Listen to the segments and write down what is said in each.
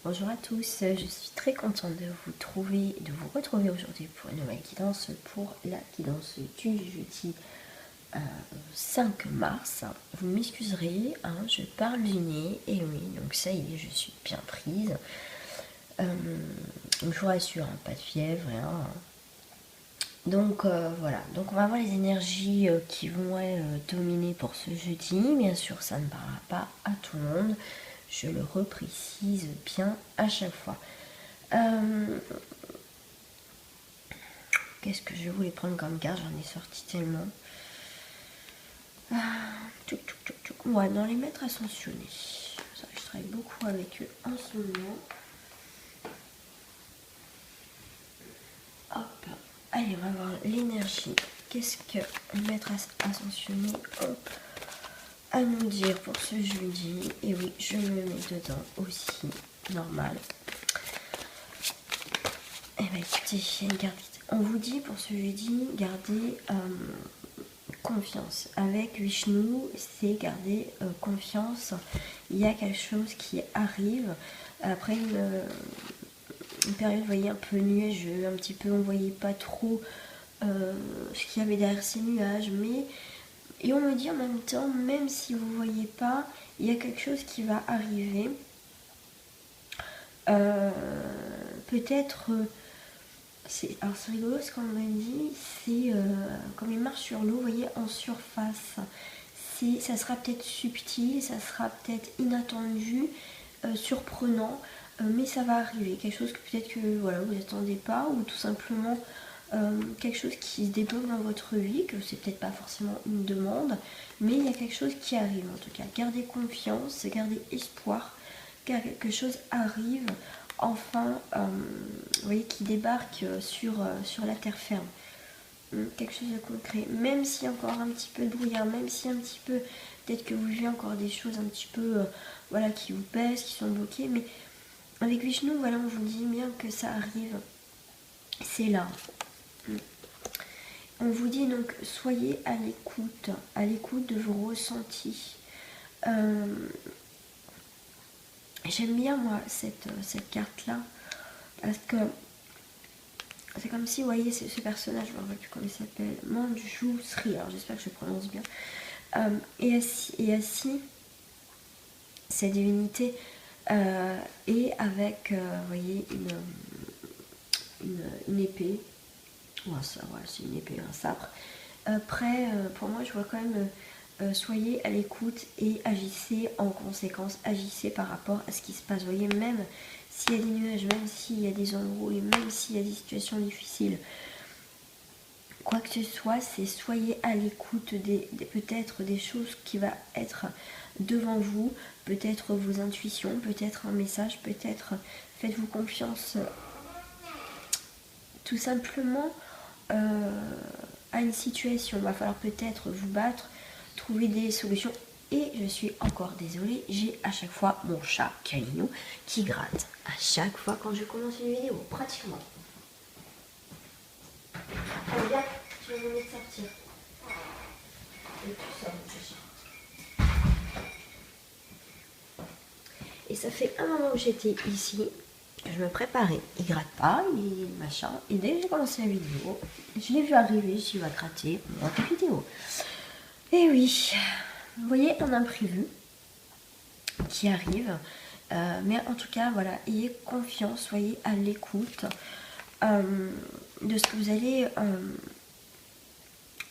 bonjour à tous, je suis très contente de vous retrouver aujourd'hui pour une nouvelle guidance pour la guidance du jeudi 5 mars. Vous m'excuserez, hein, je parle du nez, et oui, donc ça y est, je suis bien prise. Je vous rassure, hein, pas de fièvre, rien. Donc voilà, donc on va voir les énergies qui vont dominer pour ce jeudi. Bien sûr, ça ne parlera pas à tout le monde. Je le reprécise bien à chaque fois. Qu'est-ce que je voulais prendre comme carte? J'en ai sorti tellement. Ouais, dans les maîtres ascensionnés. Ça, je travaille beaucoup avec eux en ce moment. Hop. Allez, on va voir l'énergie. Qu'est-ce que les maîtres ascensionnés ont à nous dire pour ce jeudi? Et oui, je me mets dedans aussi. Normal. Eh bien, écoutez, il y a une carte. On vous dit pour ce jeudi, gardez confiance. Avec Vishnu, c'est garder confiance. Il y a quelque chose qui arrive. Après une période, vous voyez, un peu nuageux, un petit peu, on ne voyait pas trop ce qu'il y avait derrière ces nuages. Mais, et on me dit en même temps, même si vous ne voyez pas, il y a quelque chose qui va arriver. Peut-être... alors c'est rigolo ce qu'on m'a dit, c'est comme il marche sur l'eau, vous voyez, en surface. Ça sera peut-être subtil, ça sera peut-être inattendu, surprenant, mais ça va arriver. Quelque chose que peut-être que voilà, vous n'attendez pas, ou tout simplement quelque chose qui se débloque dans votre vie, que c'est peut-être pas forcément une demande, mais il y a quelque chose qui arrive en tout cas. Gardez confiance, gardez espoir, car quelque chose arrive. Enfin, vous voyez, qui débarque sur la terre ferme. Quelque chose de concret. Même s'il y a encore un petit peu de brouillard, même si un petit peu, peut-être que vous vivez encore des choses un petit peu, voilà, qui vous pèsent, qui sont bloquées. Mais avec Vishnu, voilà, on vous dit bien que ça arrive. C'est là. On vous dit donc, soyez à l'écoute de vos ressentis. J'aime bien moi cette carte-là, parce que c'est comme si, vous voyez, ce personnage, je ne me rappelle plus comment il s'appelle, Manjusri, alors j'espère que je prononce bien, et assis, cette divinité, et avec, vous voyez, une épée, ouais, ça, ouais, c'est une épée, un sabre. Après, pour moi, je vois quand même, soyez à l'écoute et agissez en conséquence, agissez par rapport à ce qui se passe. Vous voyez, même s'il y a des nuages, même s'il y a des embrouilles, même s'il y a des situations difficiles, quoi que ce soit, c'est soyez à l'écoute peut-être des choses qui vont être devant vous, peut-être vos intuitions, peut-être un message, peut-être faites-vous confiance tout simplement à une situation. Il va falloir peut-être vous battre, trouver des solutions. Et je suis encore désolée, j'ai à chaque fois mon chat Calinou qui gratte. À chaque fois quand je commence une vidéo, pratiquement. Allez, viens, je vais vous mettre sortir. Et tout ça, mon chat. Et ça fait un moment que j'étais ici. Je me préparais, il gratte pas, il machin. Et dès que j'ai commencé la vidéo, je l'ai vu arriver, je vais gratter mon vidéo. Et oui, vous voyez un imprévu qui arrive. Mais en tout cas, voilà, ayez confiance, soyez à l'écoute de ce que vous allez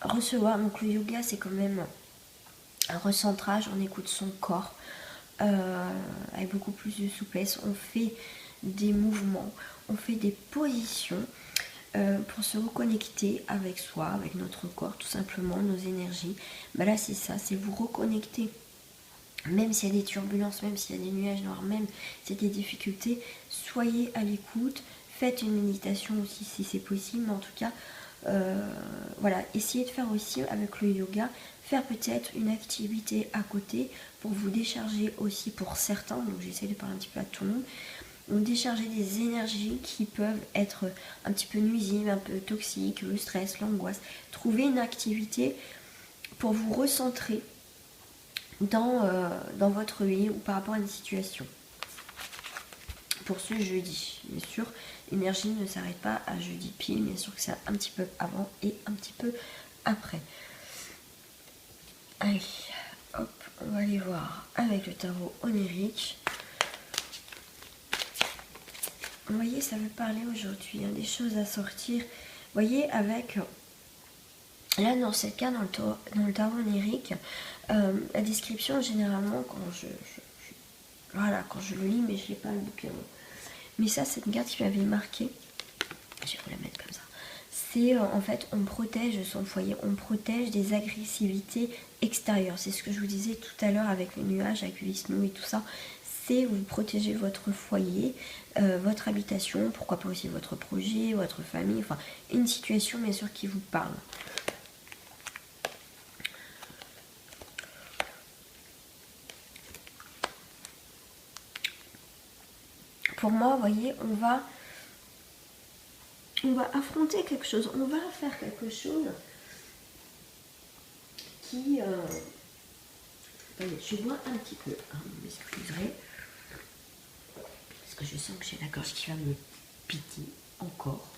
recevoir. Donc le yoga, c'est quand même un recentrage, on écoute son corps avec beaucoup plus de souplesse. On fait des mouvements, on fait des positions pour se reconnecter avec soi, avec notre corps, tout simplement, nos énergies. Ben là, c'est ça, c'est vous reconnecter. Même s'il y a des turbulences, même s'il y a des nuages noirs, même s'il y a des difficultés, soyez à l'écoute. Faites une méditation aussi si c'est possible, mais en tout cas, voilà, essayez de faire aussi avec le yoga, faire peut-être une activité à côté pour vous décharger aussi pour certains, donc j'essaie de parler un petit peu à tout le monde, donc décharger des énergies qui peuvent être un petit peu nuisibles, un peu toxiques, le stress, l'angoisse. Trouvez une activité pour vous recentrer dans votre vie ou par rapport à une situation. pour ce jeudi. Bien sûr, l'énergie ne s'arrête pas à jeudi pile, bien sûr que c'est un petit peu avant et un petit peu après. Allez, hop, on va aller voir avec le tarot onirique. Vous voyez, ça veut parler aujourd'hui, des choses à sortir. Vous voyez, avec, là dans cette carte, dans le tarot onirique, la description, généralement, quand voilà, quand je le lis, mais je n'ai pas le bouquin. Mais ça, c'est une carte qui m'avait marqué. Je vais vous la mettre comme ça. C'est en fait, on protège son foyer, on protège des agressivités extérieures. C'est ce que je vous disais tout à l'heure avec les nuages, avec Vishnu et tout ça. C'est vous protégez votre foyer, votre habitation, pourquoi pas aussi votre projet, votre famille, enfin une situation bien sûr qui vous parle. Pour moi, vous voyez, on va affronter quelque chose, on va faire quelque chose qui... je bois un petit peu, vous m'excuserez, parce que je sens que j'ai la gorge qui va me piquer encore.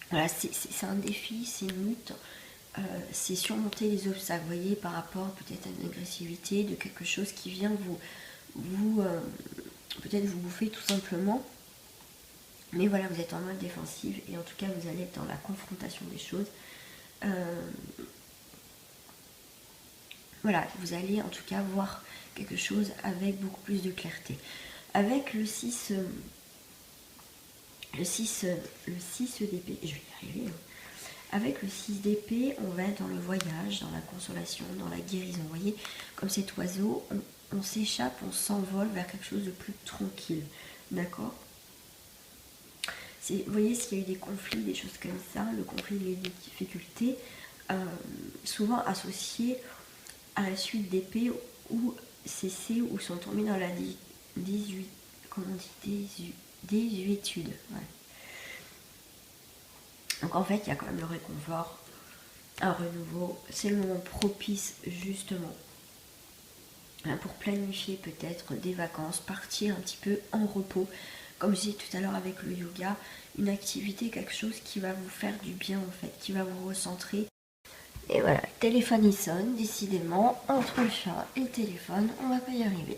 Voilà, c'est un défi, c'est une lutte, c'est surmonter les obstacles, vous voyez, par rapport peut-être à une agressivité, de quelque chose qui vient peut-être vous bouffer tout simplement. Mais voilà, vous êtes en mode défensive et en tout cas vous allez être dans la confrontation des choses. Voilà, vous allez en tout cas voir quelque chose avec beaucoup plus de clarté. Avec le 6 d'épée, je vais y arriver. Avec le 6 d'épée, on va être dans le voyage, dans la consolation, dans la guérison. Vous voyez, comme cet oiseau, on s'échappe, on s'envole vers quelque chose de plus tranquille. D'accord ? Vous voyez, s'il y a eu des conflits, des choses comme ça, le conflit, des difficultés, souvent associées à la suite d'épée ou cessés ou sont tombés dans la désuétude. Ouais. Donc en fait, il y a quand même le réconfort, un renouveau. C'est le moment propice justement pour planifier peut-être des vacances, partir un petit peu en repos. Comme je disais tout à l'heure avec le yoga, une activité, quelque chose qui va vous faire du bien en fait, qui va vous recentrer. Et voilà, le téléphone il sonne, décidément, entre le chat et le téléphone, on va pas y arriver.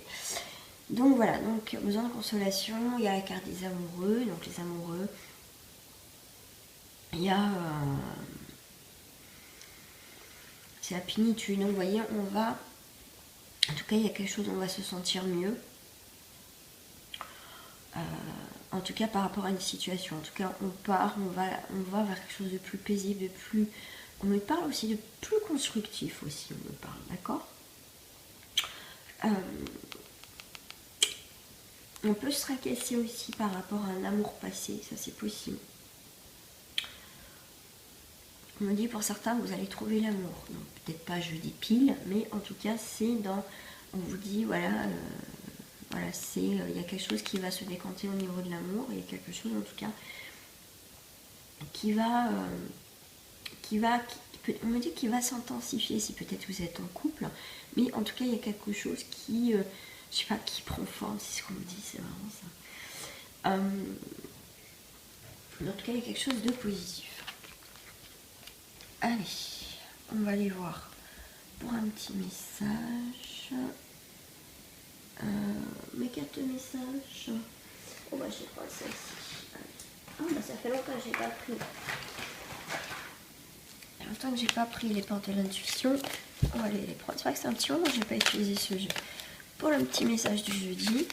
Donc voilà, donc besoin de consolation, il y a la carte des amoureux, donc les amoureux, il y a... c'est la plénitude, donc vous voyez, on va... En tout cas, il y a quelque chose, on va se sentir mieux. En tout cas, par rapport à une situation. En tout cas, on va vers quelque chose de plus paisible, de plus... On me parle aussi de plus constructif aussi, on me parle, d'accord ? On peut se tracasser aussi par rapport à un amour passé, ça c'est possible. On me dit pour certains, vous allez trouver l'amour. Donc peut-être pas jeudi pile, mais en tout cas, c'est dans... On vous dit, voilà, c'est... Il y a quelque chose qui va se décanter au niveau de l'amour, il y a quelque chose en tout cas qui va... on me dit qu'il va s'intensifier si peut-être vous êtes en couple, mais en tout cas, il y a quelque chose qui... je sais pas, qui prend forme, c'est ce qu'on me dit, c'est vraiment ça. En tout cas, il y a quelque chose de positif. Allez, on va aller voir pour un petit message. Mes cartes messages. Oh bah j'ai pas celle-ci. Ah bah ça fait longtemps que j'ai pas pris. Longtemps que j'ai pas pris les portes de l'intuition. On va aller les prendre. C'est vrai que c'est un petit moment que j'ai pas utilisé ce jeu. Pour le petit message du jeudi.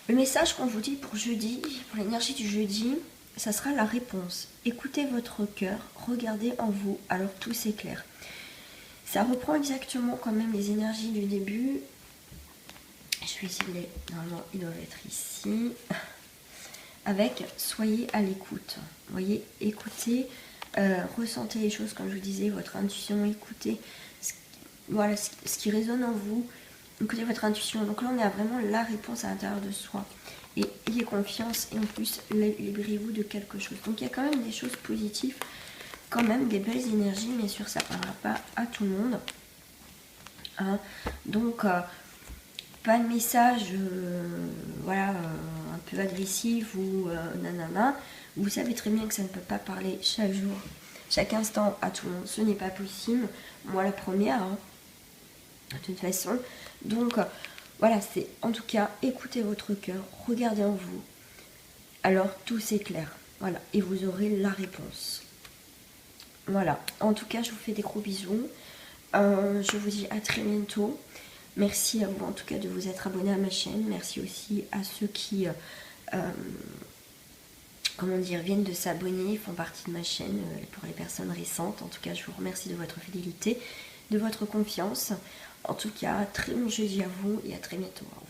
Le message qu'on vous dit pour jeudi, pour l'énergie du jeudi, ça sera la réponse. Écoutez votre cœur, regardez en vous, alors tout s'éclaire. Ça reprend exactement quand même les énergies du début. Je vais essayer, normalement ils doivent être ici. Avec soyez à l'écoute. Vous voyez, écoutez Ressentez les choses, comme je vous disais, votre intuition, écoutez voilà, ce qui résonne en vous, écoutez votre intuition. Donc là, on a vraiment la réponse à l'intérieur de soi. Et ayez confiance, et en plus, libérez-vous de quelque chose. Donc il y a quand même des choses positives, quand même des belles énergies, bien sûr, ça ne parlera pas à tout le monde. Hein. Donc, pas de message voilà, un peu agressif ou nanana. Vous savez très bien que ça ne peut pas parler chaque jour, chaque instant à tout le monde. Ce n'est pas possible. Moi, la première, hein, de toute façon. Donc, voilà, c'est en tout cas, écoutez votre cœur, regardez en vous. Alors, tout s'éclaire. Voilà, et vous aurez la réponse. Voilà, en tout cas, je vous fais des gros bisous. Je vous dis à très bientôt. Merci à vous en tout cas de vous être abonné à ma chaîne. Merci aussi à ceux qui comment dire, viennent de s'abonner, font partie de ma chaîne, pour les personnes récentes. En tout cas, je vous remercie de votre fidélité, de votre confiance. En tout cas, très bon jeudi à vous et à très bientôt. Au revoir.